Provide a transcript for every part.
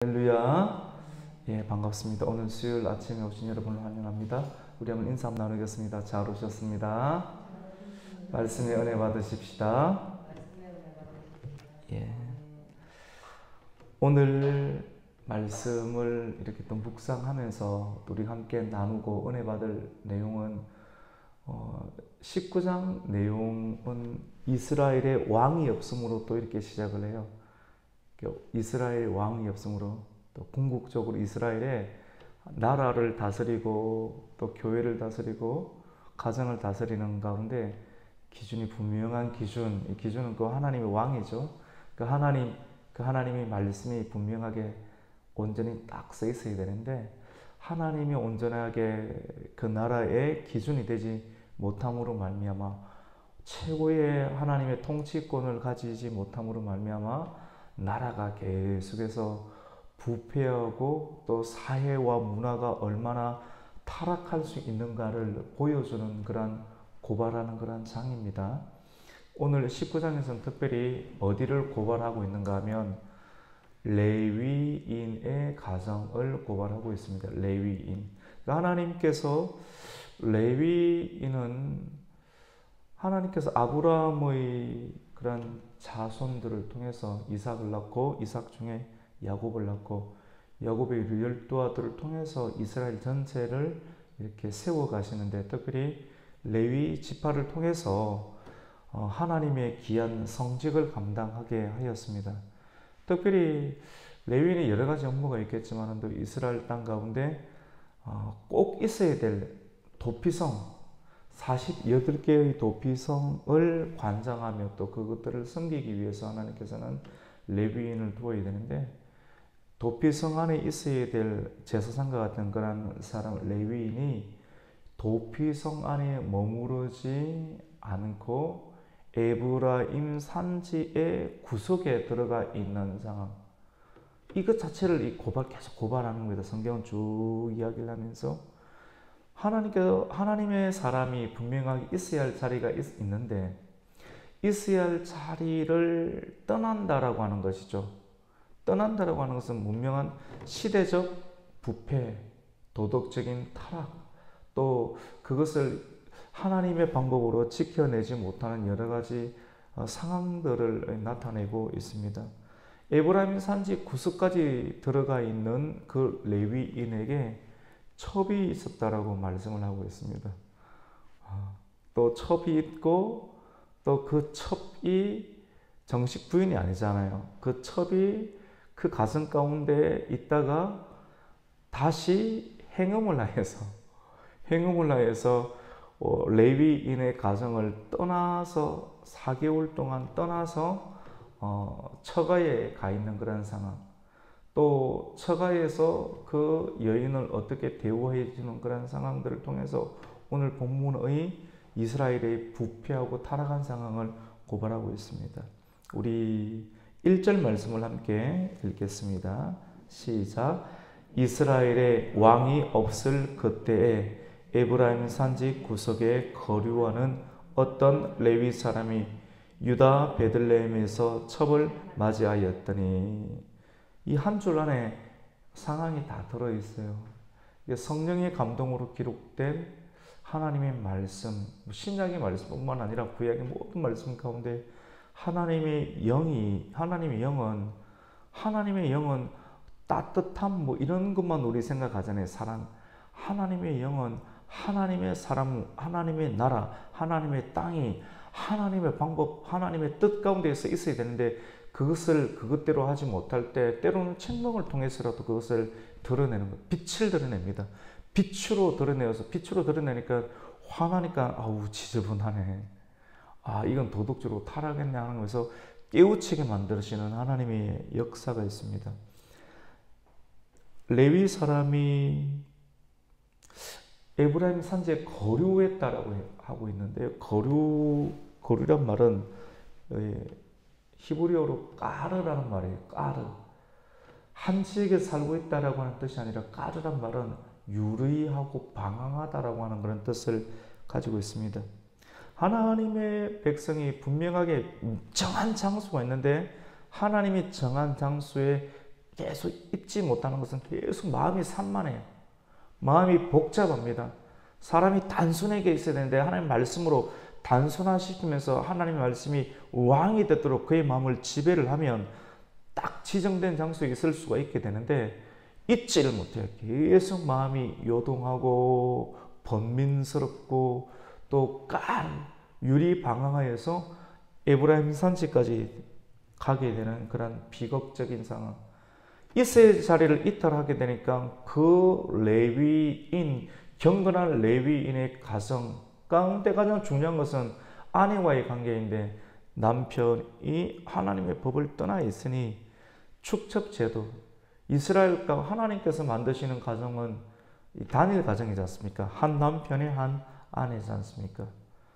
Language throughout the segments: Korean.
할렐루야. 예, 반갑습니다. 오늘 수요일 아침에 오신 여러분을 환영합니다. 우리 한번 인사 한번 나누겠습니다. 잘 오셨습니다. 말씀의 은혜 받으십시다. 예. 오늘 말씀을 이렇게 또 묵상하면서 우리 함께 나누고 은혜 받을 내용은 19장 내용은 이스라엘의 왕이 없음으로 또 이렇게 시작을 해요. 이스라엘 왕이 없으므로 또 궁극적으로 이스라엘의 나라를 다스리고 또 교회를 다스리고 가정을 다스리는 가운데 기준이 분명한 기준, 이 기준은 그 하나님의 왕이죠. 그 하나님의 말씀이 분명하게 온전히 딱 써 있어야 되는데 하나님이 온전하게 그 나라의 기준이 되지 못함으로 말미암아 최고의 하나님의 통치권을 가지지 못함으로 말미암아 나라가 계속해서 부패하고 또 사회와 문화가 얼마나 타락할 수 있는가를 보여주는 그런 고발하는 그런 장입니다. 오늘 19장에서는 특별히 어디를 고발하고 있는가 하면 레위인의 가정을 고발하고 있습니다. 레위인. 하나님께서 레위인은 하나님께서 아브라함의 그런 자손들을 통해서 이삭을 낳고 이삭 중에 야곱을 낳고 야곱의 12 아들을 통해서 이스라엘 전체를 이렇게 세워 가시는데 특별히 레위 지파를 통해서 하나님의 귀한 성직을 감당하게 하였습니다. 특별히 레위인이 여러 가지 업무가 있겠지만 또 이스라엘 땅 가운데 꼭 있어야 될 도피성 48개의 도피성을 관장하며 또 그것들을 섬기기 위해서 하나님께서는 레위인을 두어야 되는데 도피성 안에 있어야 될 제사장과 같은 그런 사람 레위인이 도피성 안에 머무르지 않고 에브라임 산지의 구석에 들어가 있는 상황. 이것 자체를 계속 고발하는 겁니다. 성경은 쭉 이야기를 하면서 하나님의 사람이 분명하게 있어야 할 자리가 있는데 있어야 할 자리를 떠난다라고 하는 것이죠. 떠난다라고 하는 것은 분명한 시대적 부패, 도덕적인 타락, 또 그것을 하나님의 방법으로 지켜내지 못하는 여러 가지 상황들을 나타내고 있습니다. 에브라임 산지 구석까지 들어가 있는 그 레위인에게 첩이 있었다라고 말씀을 하고 있습니다. 또 첩이 있고 또 그 첩이 정식 부인이 아니잖아요. 그 첩이 그 가정 가운데 있다가 다시 행음을 하여서 레위인의 가정을 떠나서 4개월 동안 떠나서 처가에 가 있는 그런 상황. 또 처가에서 그 여인을 어떻게 대우해 주는 그런 상황들을 통해서 오늘 본문의 이스라엘의 부패하고 타락한 상황을 고발하고 있습니다. 우리 1절 말씀을 함께 읽겠습니다. 시작. 이스라엘의 왕이 없을 그때에 에브라임 산지 구석에 거류하는 어떤 레위 사람이 유다 베들레헴에서 첩을 맞이하였더니 이 한 줄 안에 상황이 다 들어있어요. 성령의 감동으로 기록된 하나님의 말씀, 신약의 말씀뿐만 아니라 구약의 모든 말씀 가운데 하나님의 영은 따뜻함 이런 것만 우리 생각하잖아요. 사랑. 하나님의 영은 하나님의 사람, 하나님의 나라, 하나님의 땅이 하나님의 방법, 하나님의 뜻 가운데서 있어야 되는데 그것대로 하지 못할 때 때로는 책망을 통해서라도 그것을 드러내는 것, 빛을 드러냅니다. 빛으로 드러내니까 화나니까 아우 지저분하네. 이건 도덕적으로 타락했네 하는 거에서 깨우치게 만드시는 하나님의 역사가 있습니다. 레위 사람이 에브라임 산지에 거류했다라고 하고 있는데요. 거류란 말은 히브리어로 까르라는 말이에요. 까르. 한 지역에 살고 있다라고 하는 뜻이 아니라 까르란 말은 유리하고 방황하다라고 하는 그런 뜻을 가지고 있습니다. 하나님의 백성이 분명하게 정한 장소가 있는데 하나님이 정한 장소에 계속 잊지 못하는 것은 계속 마음이 산만해요. 마음이 복잡합니다. 사람이 단순하게 있어야 되는데 하나님 말씀으로 단순화시키면서 하나님의 말씀이 왕이 되도록 그의 마음을 지배를 하면 딱 지정된 장소에 있을 수가 있게 되는데 잊지를 못해요. 계속 마음이 요동하고 번민스럽고 또 유리방황하여서 에브라임 산지까지 가게 되는 그런 비극적인 상황. 이스라엘 자리를 이탈하게 되니까 그 레위인, 경건한 레위인의 가정 가운데 가장 중요한 것은 아내와의 관계인데 남편이 하나님의 법을 떠나 있으니 축첩제도, 이스라엘과 하나님께서 만드시는 가정은 단일 가정이지 않습니까? 한 남편에 한 아내지 않습니까?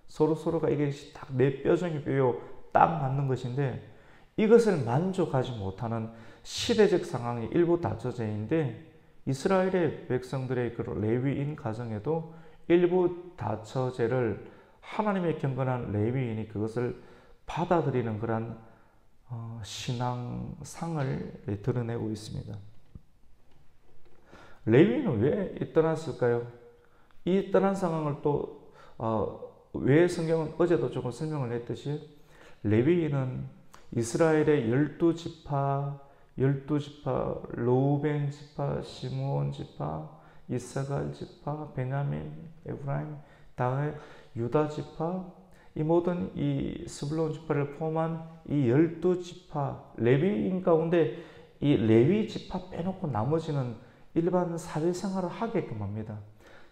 서로가 이게 딱 내 뼈 중에 뼈요 딱 맞는 것인데 이것을 만족하지 못하는 시대적 상황이 일부 다처제인데 이스라엘의 백성들의 그 레위인 가정에도 일부 다처제를 하나님의 경건한 레위인이 그것을 받아들이는 그런 신앙상을 드러내고 있습니다. 레위인은 왜 떠났을까요? 이 떠난 상황을 또 왜 성경은 어제도 조금 설명을 했듯이 레위인은 이스라엘의 12지파, 르우벤 지파, 시므온 지파, 이사갈 지파, 베냐민, 에브라임, 다음에 유다 지파, 이 모든 이 스불론 지파를 포함한 이 12지파, 레위인 가운데 이 레위 지파 빼놓고 나머지는 일반 사회생활을 하게끔 합니다.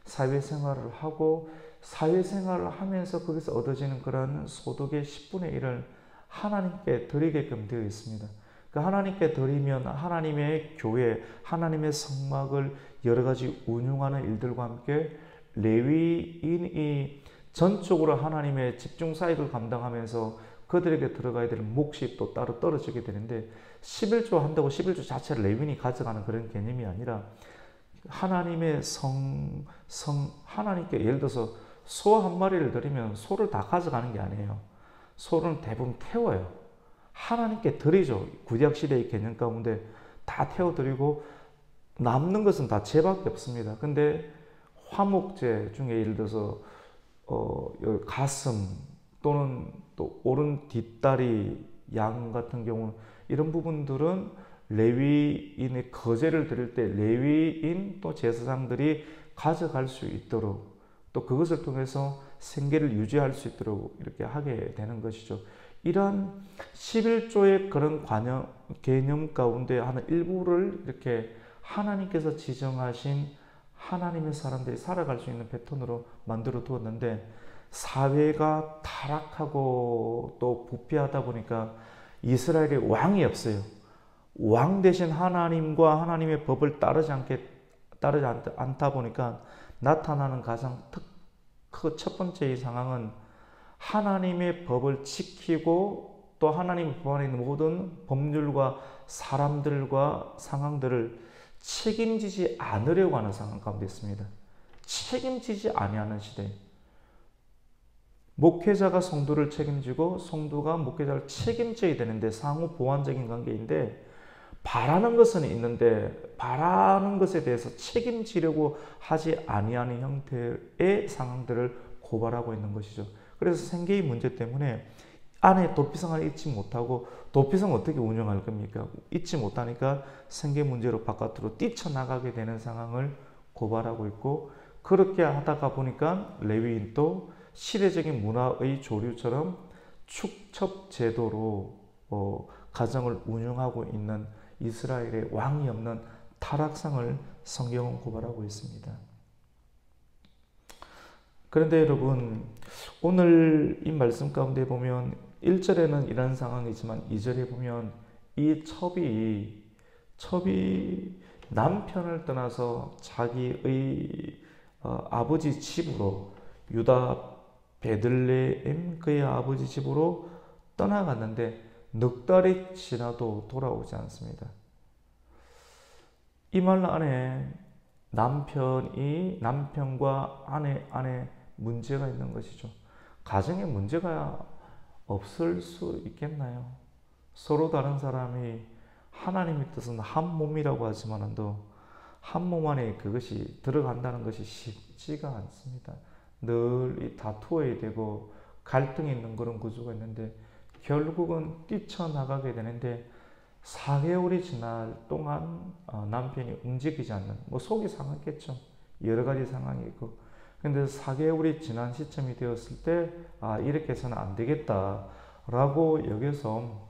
사회생활을 하고 사회생활을 하면서 거기서 얻어지는 그런 소득의 10분의 1을 하나님께 드리게끔 되어 있습니다. 그 하나님께 드리면 하나님의 교회, 하나님의 성막을 여러 가지 운용하는 일들과 함께 레위인이 전적으로 하나님의 집중 사역을 감당하면서 그들에게 들어가야 될 몫이 또 따로 떨어지게 되는데 11조 한다고 11조 자체를 레위인이 가져가는 그런 개념이 아니라 하나님의 하나님께 예를 들어서 소 한 마리를 드리면 소를 다 가져가는 게 아니에요. 소는 대부분 태워요. 하나님께 드리죠. 구약시대의 개념 가운데 다 태워드리고 남는 것은 다 죄밖에 없습니다. 근데 화목제 중에 예를 들어서 가슴 또는 또 오른 뒷다리 양 같은 경우는 이런 부분들은 레위인의 거제를 드릴 때 레위인 또 제사장들이 가져갈 수 있도록 또 그것을 통해서 생계를 유지할 수 있도록 이렇게 하게 되는 것이죠. 이러한 11조의 그런 개념 가운데 하는 일부를 이렇게 하나님께서 지정하신 하나님의 사람들이 살아갈 수 있는 패턴으로 만들어 두었는데 사회가 타락하고 또 부패하다 보니까 이스라엘에 왕이 없어요. 왕 대신 하나님과 하나님의 법을 따르지 않다 보니까 나타나는 가장 첫 번째의 상황은 하나님의 법을 지키고 또 하나님의 법 안에 있는 모든 법률과 사람들과 상황들을 책임지지 않으려고 하는 상황 가운데 있습니다. 책임지지 아니하는 시대. 목회자가 성도를 책임지고 성도가 목회자를 책임져야 되는데 상호 보완적인 관계인데 바라는 것은 있는데 바라는 것에 대해서 책임지려고 하지 아니하는 형태의 상황들을 고발하고 있는 것이죠. 그래서 생계의 문제 때문에 안에 도피성을 잊지 못하고 도피성 어떻게 운영할 겁니까? 잊지 못하니까 생계 문제로 바깥으로 뛰쳐나가게 되는 상황을 고발하고 있고 그렇게 하다가 보니까 레위인도 시대적인 문화의 조류처럼 축첩 제도로 가정을 운영하고 있는 이스라엘의 왕이 없는 타락상을 성경은 고발하고 있습니다. 그런데 여러분 오늘 이 말씀 가운데 보면 1절에는 이런 상황이지만 2절에 보면 이 첩이 남편을 떠나서 자기의 아버지 집으로 유다 베들레헴 그의 아버지 집으로 떠나갔는데 넉 달이 지나도 돌아오지 않습니다. 이 말 안에 남편과 아내 안에 문제가 있는 것이죠. 가정에 문제가 없을 수 있겠나요? 서로 다른 사람이 하나님의 뜻은 한 몸이라고 하지만도 한 몸 안에 그것이 들어간다는 것이 쉽지가 않습니다. 늘 다투어야 되고 갈등이 있는 그런 구조가 있는데 결국은 뛰쳐나가게 되는데 4개월이 지날 동안 남편이 움직이지 않는, 뭐 속이 상했겠죠. 여러 가지 상황이 있고. 근데 4개월이 지난 시점이 되었을 때, 이렇게 해서는 안 되겠다라고 여기서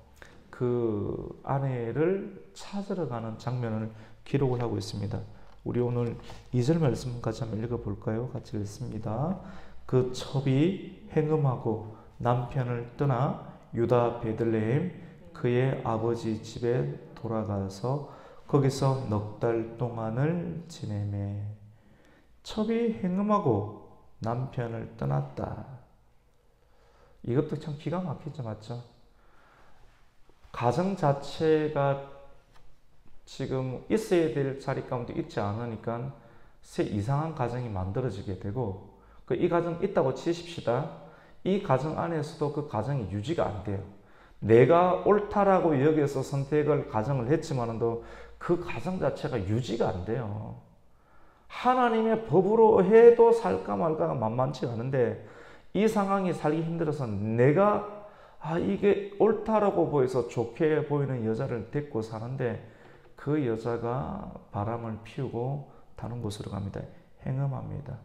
그 아내를 찾으러 가는 장면을 기록을 하고 있습니다. 우리 오늘 2절 말씀까지 한번 읽어볼까요? 같이 읽습니다. 그 첩이 행음하고 남편을 떠나 유다 베들레헴 그의 아버지 집에 돌아가서 거기서 넉 달 동안을 지내매. 첩이 행음하고 남편을 떠났다. 이것도 참 기가 막히죠, 맞죠? 가정 자체가 지금 있어야 될 자리 가운데 있지 않으니까 새 이상한 가정이 만들어지게 되고, 이 가정 있다고 치십시다. 이 가정 안에서도 그 가정이 유지가 안 돼요. 내가 옳다라고 여기서 선택을 가정을 했지만도 그 가정 자체가 유지가 안 돼요. 하나님의 법으로 해도 살까 말까가 만만치 않은데 이 상황이 살기 힘들어서 내가 이게 옳다라고 보여서 좋게 보이는 여자를 데리고 사는데 그 여자가 바람을 피우고 다른 곳으로 갑니다. 행음합니다.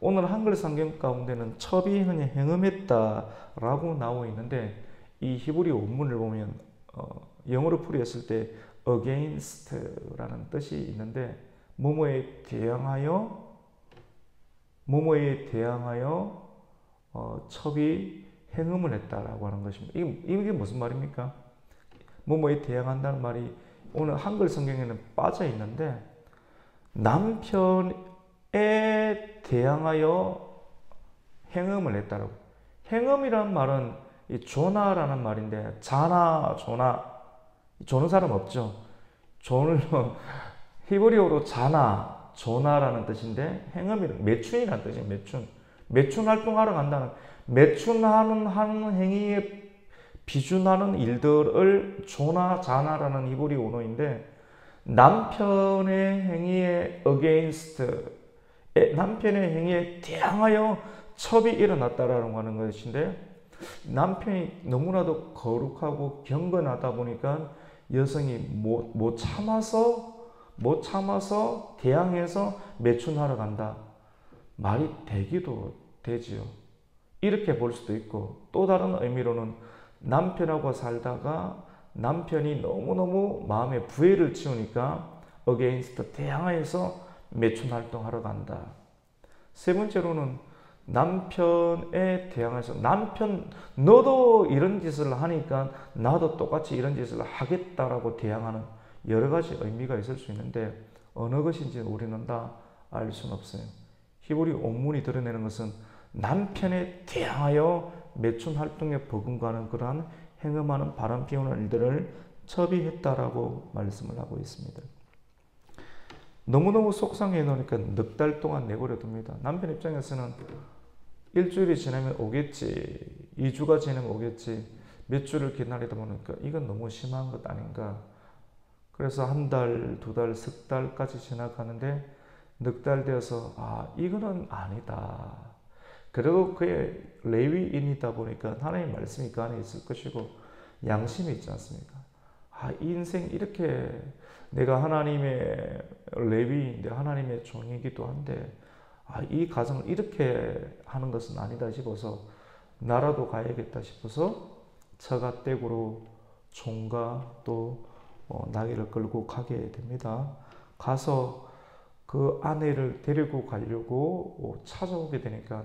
오늘 한글 성경 가운데는 첩이 그냥 행음했다라고 나와 있는데 이 히브리 원문을 보면 영어로 풀이했을 때 against라는 뜻이 있는데 뭐뭐에 대항하여 첩이 행음을 했다라고 하는 것입니다. 이게 무슨 말입니까? 뭐뭐에 대항한다는 말이 오늘 한글 성경에는 빠져 있는데 남편에 대항하여 행음을 했다라고. 행음이라는 말은 이 조나라는 말인데 조나 조는 사람 없죠. 조는 히브리어로 조나라는 뜻인데 행음이란 매춘이라는 뜻이에요. 매춘 활동하러 간다는, 매춘하는 행위에 비준하는 일들을 자나라는 히브리 언어인데 남편의 행위에 against, 남편의 행위에 대항하여 첩이 일어났다라고 하는 것인데 남편이 너무나도 거룩하고 경건하다 보니까 여성이 못 참아서 대항해서 매춘하러 간다. 말이 되기도 되지요. 이렇게 볼 수도 있고 또 다른 의미로는 남편하고 살다가 남편이 너무너무 마음에 부해를 치우니까 against 대항하여서 매춘 활동하러 간다. 세 번째로는 남편에 대항해서 너도 이런 짓을 하니까 나도 똑같이 이런 짓을 하겠다라고 대항하는 여러 가지 의미가 있을 수 있는데 어느 것인지 우리는 다 알 수는 없어요. 히브리 원문이 드러내는 것은 남편에 대항하여 매춘 활동에 버금가는 그러한 행음하는 바람 피우는 일들을 첩이 했다라고 말씀을 하고 있습니다. 너무너무 속상해 놓으니까 넉 달 동안 내버려 둡니다. 남편 입장에서는 일주일이 지나면 오겠지, 2주가 지나면 오겠지, 몇 주를 기다리다 보니까 이건 너무 심한 것 아닌가. 그래서 한 달, 두 달, 석 달까지 지나가는데 넉 달 되어서 이거는 아니다. 그리고 그의 레위인이다 보니까 하나님의 말씀이 그 안에 있을 것이고 양심이 있지 않습니까? 이 인생 이렇게 내가 하나님의 레위인데 하나님의 종이기도 한데 이 가정을 이렇게 하는 것은 아니다 싶어서 나라도 가야겠다 싶어서 처가댁으로 종과 또 나귀를 끌고 가게 됩니다. 가서 그 아내를 데리고 가려고 찾아오게 되니까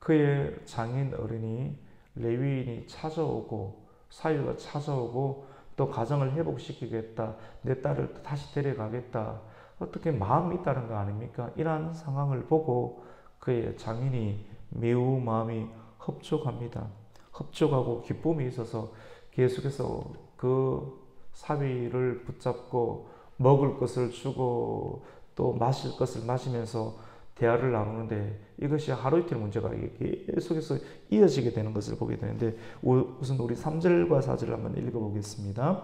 그의 장인 어른이 레위인이 찾아오고 사위가 찾아오고 또 가정을 회복시키겠다, 내 딸을 다시 데려가겠다, 어떻게 마음이 있다는 거 아닙니까? 이러한 상황을 보고 그의 장인이 매우 마음이 흡족합니다. 흡족하고 기쁨이 있어서 계속해서 그 사위를 붙잡고 먹을 것을 주고 또 마실 것을 마시면서 대화를 나누는데 이것이 하루 이틀 문제가 계속해서 이어지게 되는 것을 보게 되는데 우선 우리 3절과 4절을 한번 읽어보겠습니다.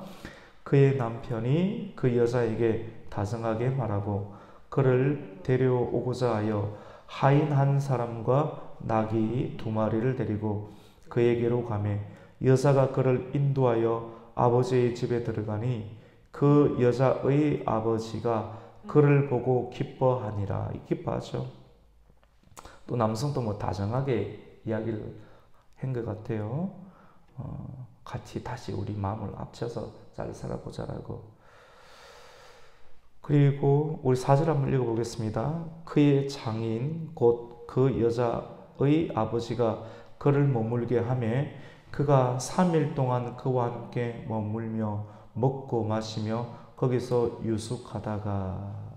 그의 남편이 그 여자에게 다정하게 말하고 그를 데려오고자 하여 하인 한 사람과 나귀 2마리를 데리고 그에게로 가매 여자가 그를 인도하여 아버지의 집에 들어가니 그 여자의 아버지가 그를 보고 기뻐하니라. 기뻐하죠. 또 남성도 뭐 다정하게 이야기를 한 것 같아요. 같이 다시 우리 마음을 합쳐서 잘 살아보자라고. 그리고 우리 4절 한번 읽어보겠습니다. 그의 장인 곧 그 여자의 아버지가 그를 머물게 하며 그가 3일 동안 그와 함께 머물며 먹고 마시며 거기서 유숙하다가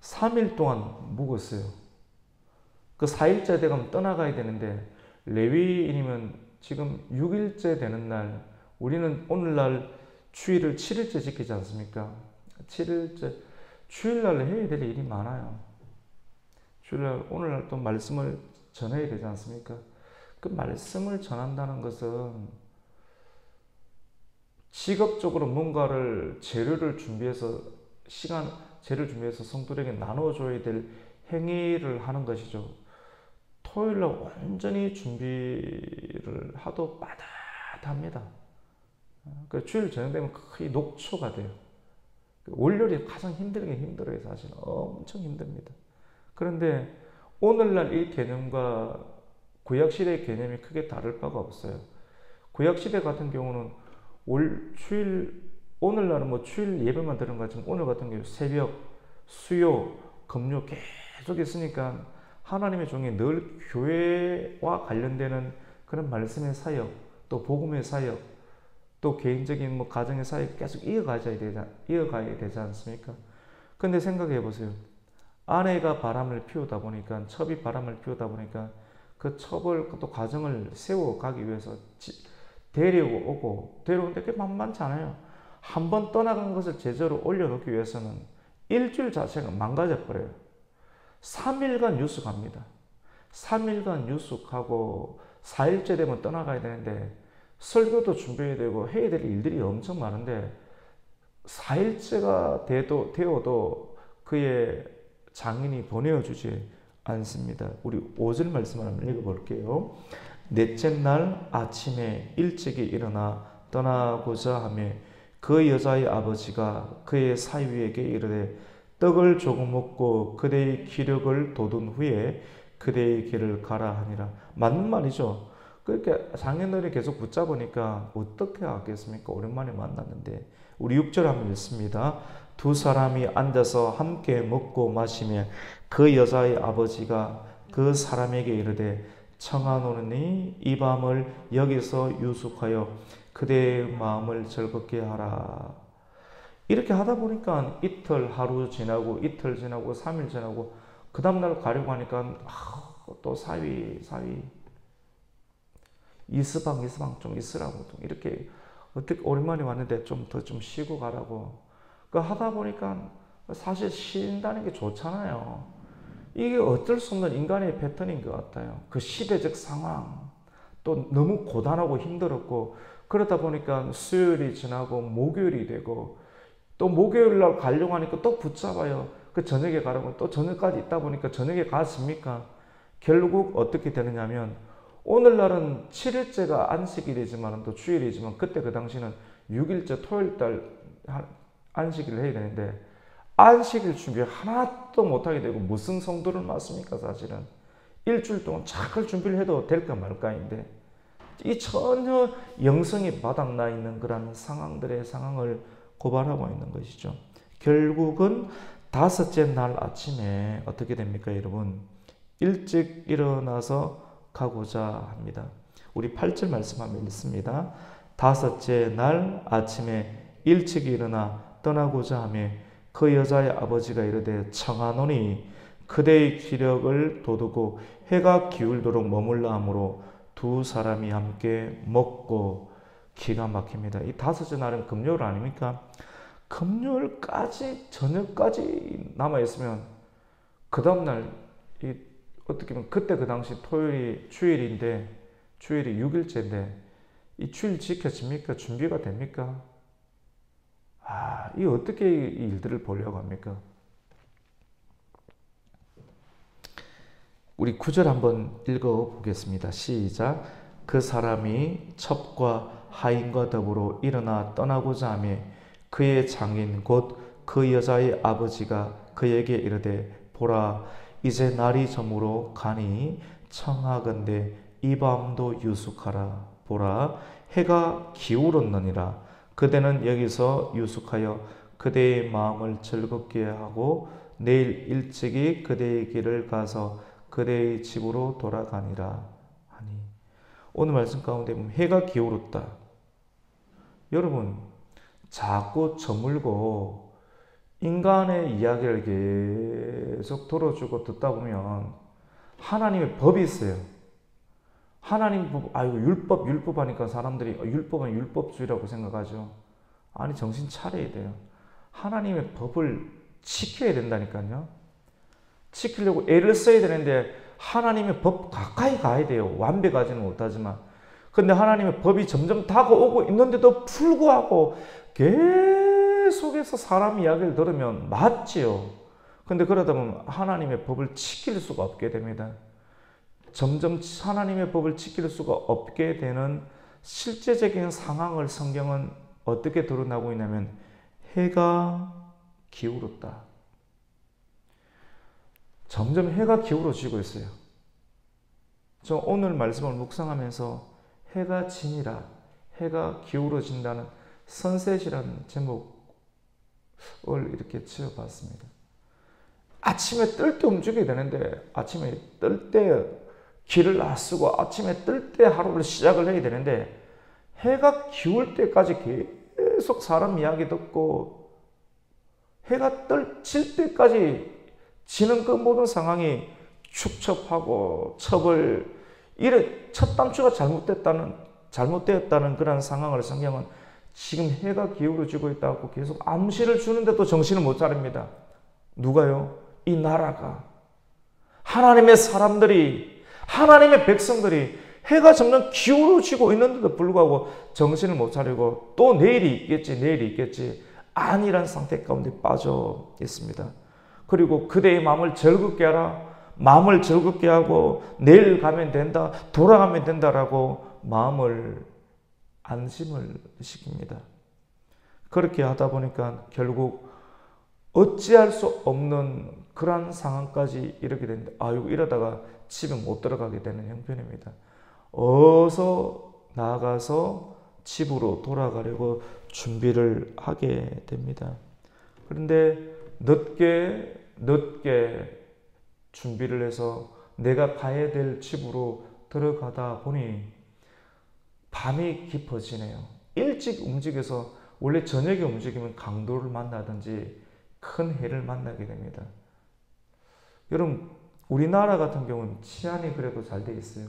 3일 동안 묵었어요. 그 4일째 되면 떠나가야 되는데 레위인이면 지금 6일째 되는 날, 우리는 오늘날 주일을 7일째 지키지 않습니까? 7일째, 주일날 해야 될 일이 많아요. 주일날, 오늘날 또 말씀을 전해야 되지 않습니까? 그 말씀을 전한다는 것은 직업적으로 뭔가를 재료를 준비해서 재료를 준비해서 성도에게 나눠줘야 될 행위를 하는 것이죠. 토요일날 온전히 준비를 하도 빠듯합니다. 주일 저녁 되면 거의 녹초가 돼요. 월요일이 가장 힘들어요. 사실 엄청 힘듭니다. 그런데 오늘날 이 개념과 구약시대의 개념이 크게 다를 바가 없어요. 구약시대 같은 경우는 오늘날은 뭐 주일 예배만 드는 것 같지만 오늘 같은 경우 새벽, 수요, 금요 계속 있으니까 하나님의 종이 늘 교회와 관련되는 그런 말씀의 사역, 또 복음의 사역, 또 개인적인 뭐 가정의 사역 계속 이어가야 되지 않습니까? 근데 생각해 보세요. 아내가 바람을 피우다 보니까, 첩이 바람을 피우다 보니까 그 첩을 또 가정을 세워가기 위해서 데려오는데 그게 만만치 않아요. 한 번 떠나간 것을 제자로 올려놓기 위해서는 일주일 자체가 망가져 버려요. 3일간 유숙합니다. 3일간 유숙하고 4일째 되면 떠나가야 되는데 설교도 준비해야 되고 해야 될 일들이 엄청 많은데 4일째가 되어도 그의 장인이 보내어주지 않습니다. 우리 5절 말씀을 한번 읽어볼게요. 넷째 날 아침에 일찍이 일어나 떠나고자 하며 그 여자의 아버지가 그의 사위에게 이르되 떡을 조금 먹고 그대의 기력을 돋운 후에 그대의 길을 가라 하니라. 맞는 말이죠. 그렇게 장인어른이 계속 붙잡으니까 어떻게 하겠습니까? 오랜만에 만났는데. 우리 6절 한번 읽습니다. 두 사람이 앉아서 함께 먹고 마시며 그 여자의 아버지가 그 사람에게 이르되 청하노니 이 밤을 여기서 유숙하여 그대의 마음을 즐겁게 하라. 이렇게 하다 보니까 하루 지나고 이틀 지나고 3일 지나고 그 다음날 가려고 하니까 또 사위 이스방 좀 있으라고 이렇게 어떻게 오랜만에 왔는데 좀 더 좀 쉬고 가라고 하다 보니까 사실 쉰다는 게 좋잖아요. 이게 어쩔 수 없는 인간의 패턴인 것 같아요. 그 시대적 상황 또 너무 고단하고 힘들었고 그러다 보니까 수요일이 지나고 목요일이 되고 또 목요일 날 가려고 하니까 또 붙잡아요. 그 저녁에 가라고 또 저녁까지 있다 보니까 저녁에 갔습니까? 결국 어떻게 되느냐면 오늘날은 7일째가 안식일이지만 또 주일이지만 그때 그 당시는 6일째 토요일 날 안식일을 해야 되는데 안식일 준비 하나도 못하게 되고 무슨 성도를 맞습니까? 사실은 일주일 동안 잘 준비를 해도 될까 말까인데 이 전혀 영성이 바닥나 있는 그런 상황을 고발하고 있는 것이죠. 결국은 5째 날 아침에 어떻게 됩니까, 여러분? 일찍 일어나서 가고자 합니다. 우리 8절 말씀 한번 읽습니다. 5째 날 아침에 일찍 일어나 떠나고자 하며 그 여자의 아버지가 이르되 청하노니 그대의 기력을 돋우고 해가 기울도록 머물라 하므로 두 사람이 함께 먹고. 기가 막힙니다. 이 5째 날은 금요일 아닙니까? 금요일까지 저녁까지 남아있으면 그 다음날 어떻게 보면 그때 그 당시 토요일이 주일이 6일째인데 이 주일 지켜집니까? 준비가 됩니까? 이 어떻게 이 일들을 보려고 합니까? 우리 9절 한번 읽어보겠습니다. 시작. 그 사람이 첩과 하인과 더불어 일어나 떠나고자 하며 그의 장인 곧 그 여자의 아버지가 그에게 이르되 보라 이제 날이 저물어 가니 청하건대 이 밤도 유숙하라. 보라 해가 기울었느니라. 그대는 여기서 유숙하여 그대의 마음을 즐겁게 하고 내일 일찍이 그대의 길을 가서 그대의 집으로 돌아가니라 하니. 오늘 말씀 가운데 보면 해가 기울었다. 여러분 자꾸 저물고 인간의 이야기를 계속 들어주고 듣다 보면 하나님의 법이 있어요. 하나님 법, 율법 하니까 사람들이 율법은 율법주의라고 생각하죠. 아니 정신 차려야 돼요. 하나님의 법을 지켜야 된다니까요. 지키려고 애를 써야 되는데 하나님의 법 가까이 가야 돼요. 완벽하지는 못하지만. 근데 하나님의 법이 점점 다가오고 있는데도 불구하고 계속해서 사람 이야기를 들으면 맞지요. 근데 그러다 보면 하나님의 법을 지킬 수가 없게 됩니다. 점점 하나님의 법을 지킬 수가 없게 되는 실제적인 상황을 성경은 어떻게 드러나고 있냐면 해가 기울었다. 점점 해가 기울어지고 있어요. 저 오늘 말씀을 묵상하면서 해가 지니라, 해가 기울어진다는 선셋이라는 제목을 이렇게 지어봤습니다. 아침에 뜰 때 움직여야 되는데 아침에 뜰 때 길을 낯쓰고 아침에 뜰 때 하루를 시작을 해야 되는데 해가 기울 때까지 계속 사람 이야기 듣고 해가 질 때까지 지는 그 모든 상황이 축첩하고 첩을 이래 첫 단추가 잘못되었다는 그런 상황을 성경은 지금 해가 기울어지고 있다고 계속 암시를 주는데도 정신을 못 차립니다. 누가요? 이 나라가 하나님의 사람들이 하나님의 백성들이 해가 점점 기울어지고 있는데도 불구하고 정신을 못 차리고 또 내일이 있겠지 아니란 상태 가운데 빠져 있습니다. 그리고 그대의 마음을 즐겁게 하라. 마음을 즐겁게 하고 내일 가면 된다. 돌아가면 된다라고 마음을 안심을 시킵니다. 그렇게 하다 보니까 결국 어찌할 수 없는 그러한 상황까지 이렇게 되는데 이러다가 집에 못 들어가게 되는 형편입니다. 어서 나아가서 집으로 돌아가려고 준비를 하게 됩니다. 그런데 늦게 준비를 해서 내가 가야 될 집으로 들어가다 보니 밤이 깊어지네요. 일찍 움직여서 원래 저녁에 움직이면 강도를 만나든지 큰 해를 만나게 됩니다. 여러분 우리나라 같은 경우는 치안이 그래도 잘 돼 있어요.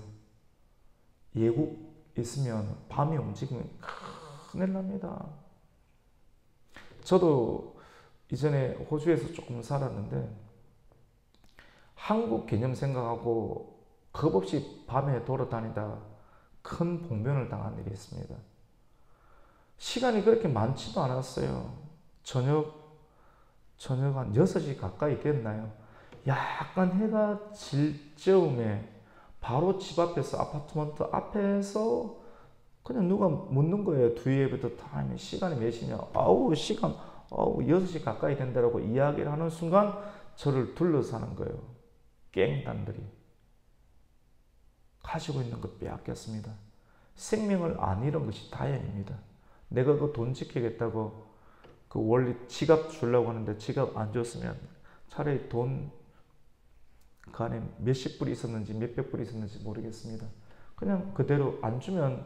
예국 있으면 밤에 움직이면 큰일 납니다. 저도 이전에 호주에서 조금 살았는데 한국 개념 생각하고 겁없이 밤에 돌아다니다 큰 봉변을 당한 일이 있습니다. 시간이 그렇게 많지도 않았어요. 저녁 한 6시 가까이 됐나요? 약간 해가 질 즈음에 바로 집 앞에서 아파트먼트 앞에서 그냥 누가 묻는 거예요. Do you have the time? 시간이 몇이냐? 시간 6시 가까이 된다라고 이야기를 하는 순간 저를 둘러싸는 거예요. 갱단들이 가지고 있는 것 빼앗겼습니다. 생명을 안 잃은 것이 다행입니다. 내가 그 돈 지키겠다고 그 원래 지갑 주려고 하는데 지갑 안 줬으면 차라리 돈 그 안에 몇십 불이 있었는지 몇백 불이 있었는지 모르겠습니다. 그냥 그대로 안 주면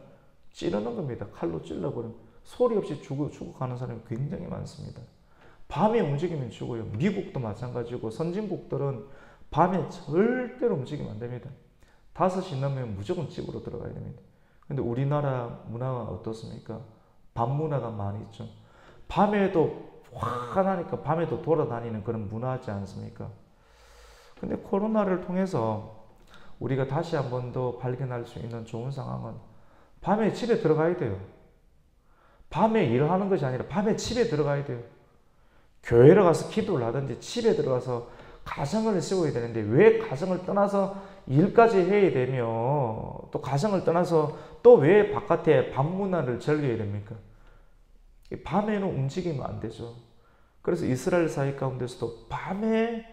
찌르는 겁니다. 칼로 찔러버리면 소리 없이 죽고 가는 사람이 굉장히 많습니다. 밤에 움직이면 죽어요. 미국도 마찬가지고 선진국들은 밤에 절대로 움직이면 안 됩니다. 5시 넘으면 무조건 집으로 들어가야 됩니다. 근데 우리나라 문화가 어떻습니까? 밤 문화가 많이 있죠. 밤에도 화가 나니까 밤에도 돌아다니는 그런 문화지 않습니까? 근데 코로나를 통해서 우리가 다시 한 번 더 발견할 수 있는 좋은 상황은 밤에 집에 들어가야 돼요. 밤에 일하는 것이 아니라 밤에 집에 들어가야 돼요. 교회를 가서 기도를 하든지 집에 들어가서 가정을 세워야 되는데 왜 가정을 떠나서 일까지 해야 되며 또 가정을 떠나서 또 왜 바깥에 밤 문화를 즐겨야 됩니까? 밤에는 움직이면 안 되죠. 그래서 이스라엘 사회 가운데서도 밤에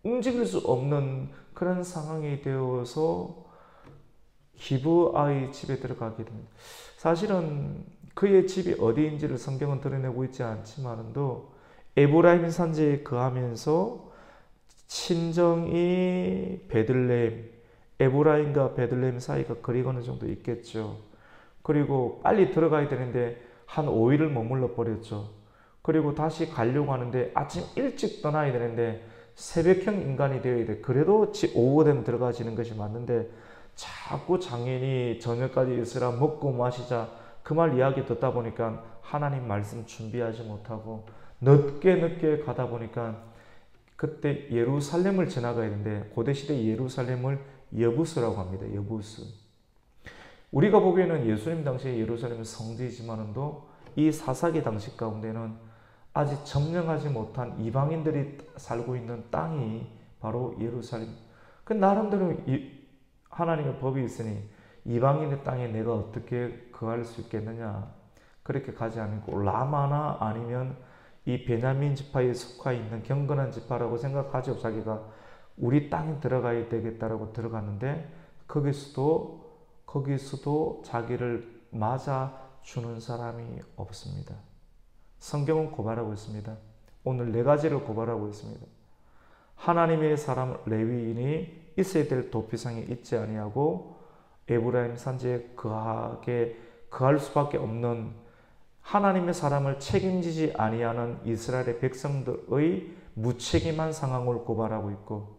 움직일 수 없는 그런 상황이 되어서 기브아의 집에 들어가게 됩니다. 사실은 그의 집이 어디인지를 성경은 드러내고 있지 않지만도 에브라임 산지에 거하면서 친정이 베들레헴, 에브라임과 베들레헴 사이가 거리가 어느 정도 있겠죠. 그리고 빨리 들어가야 되는데 한 5일을 머물러 버렸죠. 그리고 다시 가려고 하는데 아침 일찍 떠나야 되는데 새벽형 인간이 되어야 돼. 그래도 오후가 되면 들어가지는 것이 맞는데 자꾸 장인이 저녁까지 있으라 먹고 마시자 그 말 이야기 듣다 보니까 하나님 말씀 준비하지 못하고 늦게 가다 보니까 그때 예루살렘을 지나가야 되는데 고대시대 예루살렘을 여부스라고 합니다. 여부스. 우리가 보기에는 예수님 당시에 예루살렘은 성지이지만도 이 사사기 당시 가운데는 아직 점령하지 못한 이방인들이 살고 있는 땅이 바로 예루살렘. 그 나름대로 하나님의 법이 있으니 이방인의 땅에 내가 어떻게 거할 수 있겠느냐. 그렇게 가지 않고 라마나 아니면 이 베냐민 지파에 속하 있는 경건한 지파라고 생각하죠. 자기가 우리 땅에 들어가야 되겠다라고 들어갔는데 거기서도 자기를 맞아주는 사람이 없습니다. 성경은 고발하고 있습니다. 오늘 4가지를 고발하고 있습니다. 하나님의 사람 레위인이 있어야 될 도피성에 있지 아니하고 에브라임 산지에 거할 수밖에 없는 하나님의 사람을 책임지지 아니하는 이스라엘의 백성들의 무책임한 상황을 고발하고 있고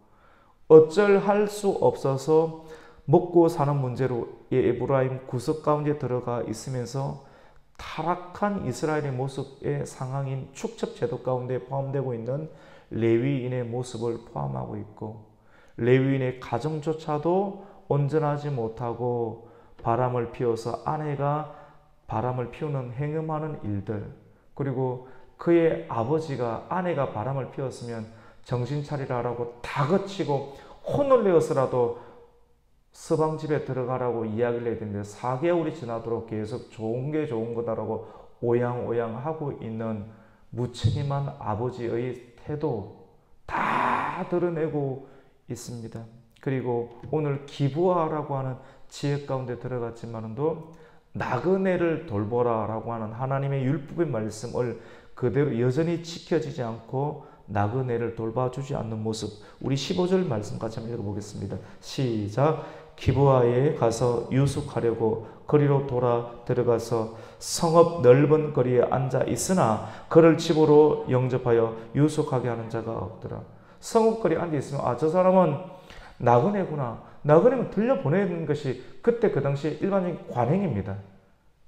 어쩔 할 수 없어서 먹고 사는 문제로 에브라임 구석 가운데 들어가 있으면서 타락한 이스라엘의 모습의 상황인 축첩 제도 가운데 포함되고 있는 레위인의 모습을 포함하고 있고 레위인의 가정조차도 온전하지 못하고 바람을 피워서 아내가 바람을 피우는 행음하는 일들 그리고 그의 아버지가 아내가 바람을 피웠으면 정신 차리라고 다그치고 혼을 내어서라도 서방집에 들어가라고 이야기를 해야 되는데 4개월이 지나도록 계속 좋은 게 좋은 거다라고 오양오양하고 있는 무책임한 아버지의 태도 다 드러내고 있습니다. 그리고 오늘 기브아라고 하는 지역 가운데 들어갔지만도 나그네를 돌보라 라고 하는 하나님의 율법의 말씀을 그대로 여전히 지켜지지 않고 나그네를 돌봐주지 않는 모습 우리 15절 말씀 같이 한번 읽어보겠습니다. 시작. 기브아에 가서 유숙하려고 거리로 돌아 들어가서 성읍 넓은 거리에 앉아 있으나 그를 집으로 영접하여 유숙하게 하는 자가 없더라. 성읍 거리에 앉아 있으면 저 사람은 나그네구나. 나그네면 들려보내는 것이 그때 그 당시에 일반적인 관행입니다.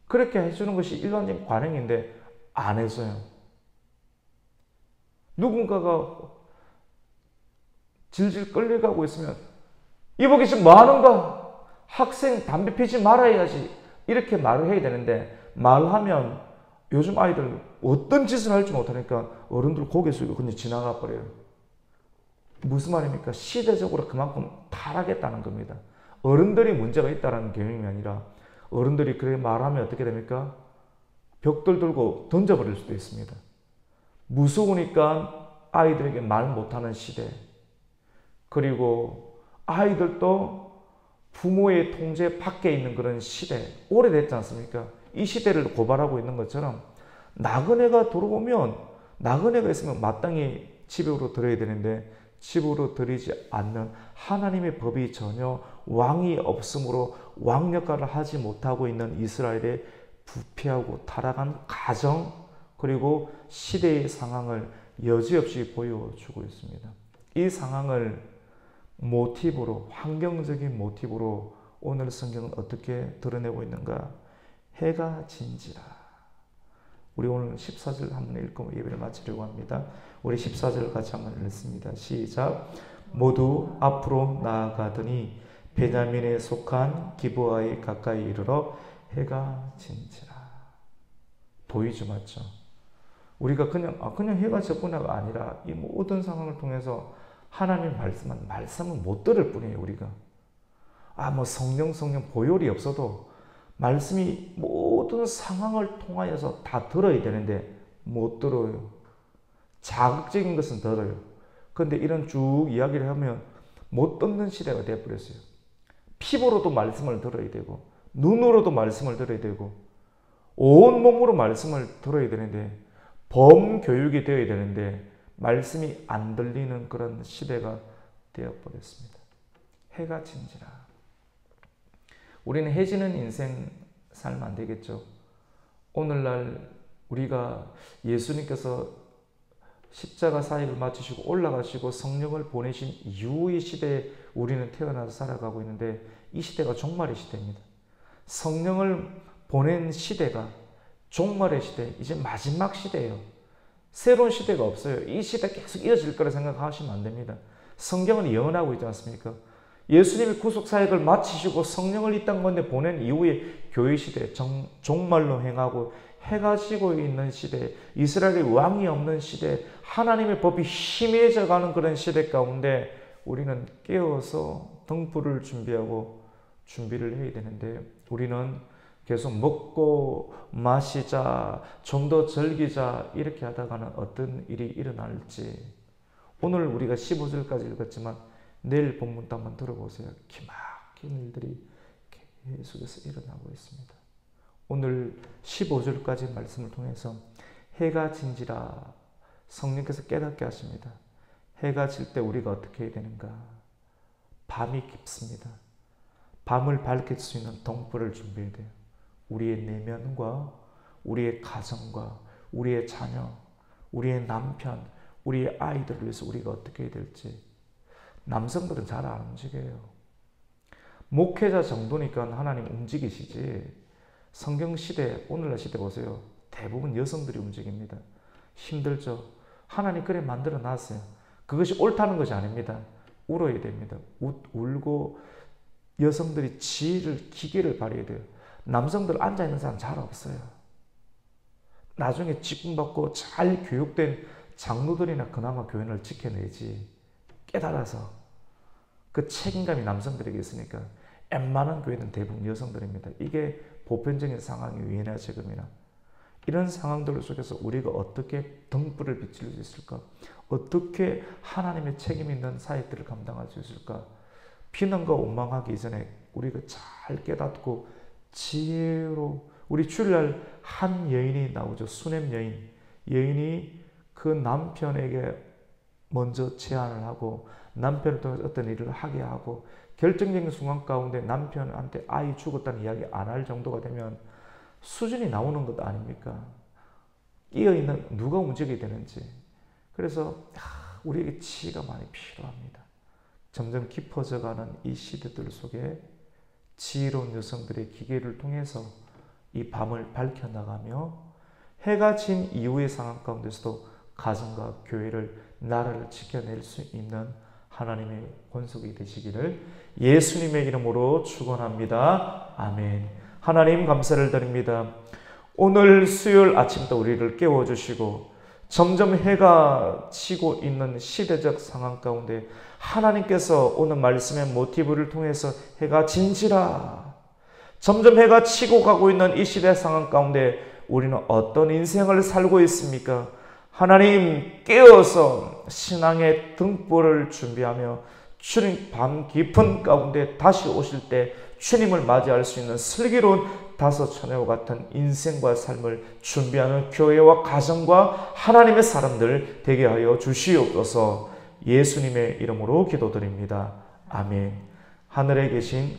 그렇게 해주는 것이 일반적인 관행인데 안 해줘요. 누군가가 질질 끌려가고 있으면 이보기 지금 뭐하는가? 학생 담배 피지 말아야지. 이렇게 말을 해야 되는데 말하면 요즘 아이들 어떤 짓을 할지 못하니까 어른들 고개 숙이고 그냥 지나가 버려요. 무슨 말입니까? 시대적으로 그만큼 타락했다는 겁니다. 어른들이 문제가 있다는 개념이 아니라 어른들이 그렇게 말하면 어떻게 됩니까? 벽돌 들고 던져버릴 수도 있습니다. 무서우니까 아이들에게 말 못하는 시대. 그리고 아이들도 부모의 통제 밖에 있는 그런 시대. 오래됐지 않습니까? 이 시대를 고발하고 있는 것처럼 나그네가 들어오면 나그네가 있으면 마땅히 집으로 들어야 되는데 집으로 들이지 않는 하나님의 법이 전혀 왕이 없으므로 왕 역할을 하지 못하고 있는 이스라엘의 부패하고 타락한 가정 그리고 시대의 상황을 여지없이 보여주고 있습니다. 이 상황을 모티브로 환경적인 모티브로 오늘 성경은 어떻게 드러내고 있는가? 해가 진지라. 우리 오늘 14절 한번 읽고 예배를 마치려고 합니다. 우리 14절 같이 한번 읽습니다. 시작. 모두 앞으로 나아가더니 베냐민에 속한 기브아에 가까이 이르러 해가 진지라. 보이죠, 맞죠? 우리가 그냥 해가 졌구나가 아니라 이 모든 상황을 통해서 하나님의 말씀은 못 들을 뿐이에요, 우리가. 성령 보혈이 없어도 말씀이 모든 상황을 통하여서 다 들어야 되는데 못 들어요. 자극적인 것은 들어요. 그런데 이런 쭉 이야기를 하면 못 듣는 시대가 되어버렸어요. 피부로도 말씀을 들어야 되고 눈으로도 말씀을 들어야 되고 온몸으로 말씀을 들어야 되는데 범교육이 되어야 되는데 말씀이 안 들리는 그런 시대가 되어버렸습니다. 해가 진지라. 우리는 해지는 인생 살면 안 되겠죠. 오늘날 우리가 예수님께서 십자가 사역을 마치시고 올라가시고 성령을 보내신 이후의 시대에 우리는 태어나서 살아가고 있는데 이 시대가 종말의 시대입니다. 성령을 보낸 시대가 종말의 시대, 이제 마지막 시대예요. 새로운 시대가 없어요. 이 시대 계속 이어질 거라 생각하시면 안 됩니다. 성경은 예언하고 있지 않습니까? 예수님이 구속사역을 마치시고 성령을 이 땅 가운데 보낸 이후에 교회 시대, 종말로 행하고 해가 지고 있는 시대, 이스라엘의 왕이 없는 시대, 하나님의 법이 희미해져 가는 그런 시대 가운데 우리는 깨어서 등불을 준비하고 준비를 해야 되는데 우리는 계속 먹고 마시자, 좀 더 즐기자 이렇게 하다가는 어떤 일이 일어날지. 오늘 우리가 15절까지 읽었지만 내일 본문도 한번 들어보세요. 기막힌 일들이 계속해서 일어나고 있습니다. 오늘 15절까지 말씀을 통해서 해가 진지라 성령께서 깨닫게 하십니다. 해가 질 때 우리가 어떻게 해야 되는가? 밤이 깊습니다. 밤을 밝힐 수 있는 등불을 준비해야 돼요. 우리의 내면과 우리의 가정과 우리의 자녀, 우리의 남편, 우리의 아이들을 위해서 우리가 어떻게 해야 될지. 남성들은 잘 안 움직여요. 목회자 정도니까 하나님 움직이시지. 성경시대, 오늘날 시대 보세요. 대부분 여성들이 움직입니다. 힘들죠. 하나님 그래 만들어 놨어요. 그것이 옳다는 것이 아닙니다. 울어야 됩니다. 울고 여성들이 지혜를, 기계를 발휘해야 돼요. 남성들 앉아있는 사람 잘 없어요. 나중에 직분받고 잘 교육된 장로들이나 그나마 교인을 지켜내지. 깨달아서 그 책임감이 남성들에게 있으니까 웬만한 교회는 대부분 여성들입니다. 이게 보편적인 상황이 위나 지금이나 이런 상황들 속에서 우리가 어떻게 등불을 비칠 수 있을까? 어떻게 하나님의 책임 있는 사역들을 감당할 수 있을까? 비난과 원망하기 이전에 우리가 잘 깨닫고 지혜로 우리 주일날 한 여인이 나오죠. 수넴 여인. 여인이 그 남편에게 먼저 제안을 하고 남편을 통해서 어떤 일을 하게 하고 결정적인 순간 가운데 남편한테 아이 죽었다는 이야기 안 할 정도가 되면 수준이 나오는 것 아닙니까? 끼어있는 누가 움직여야 되는지. 그래서 우리에게 지혜가 많이 필요합니다. 점점 깊어져가는 이 시대들 속에 지혜로운 여성들의 기계를 통해서 이 밤을 밝혀나가며 해가 진 이후의 상황 가운데서도 가정과 교회를, 나라를 지켜낼 수 있는 하나님의 권속이 되시기를 예수님의 이름으로 축원합니다. 아멘. 하나님 감사를 드립니다. 오늘 수요일 아침부터 우리를 깨워주시고 점점 해가 지고 있는 시대적 상황 가운데 하나님께서 오늘 말씀의 모티브를 통해서 해가 진지라. 점점 해가 치고 가고 있는 이 시대 상황 가운데 우리는 어떤 인생을 살고 있습니까? 하나님 깨어서 신앙의 등불을 준비하며 주님 밤 깊은 가운데 다시 오실 때 주님을 맞이할 수 있는 슬기로운 다섯 처녀와 같은 인생과 삶을 준비하는 교회와 가정과 하나님의 사람들 되게 하여 주시옵소서. 예수님의 이름으로 기도드립니다. 아멘. 하늘에 계신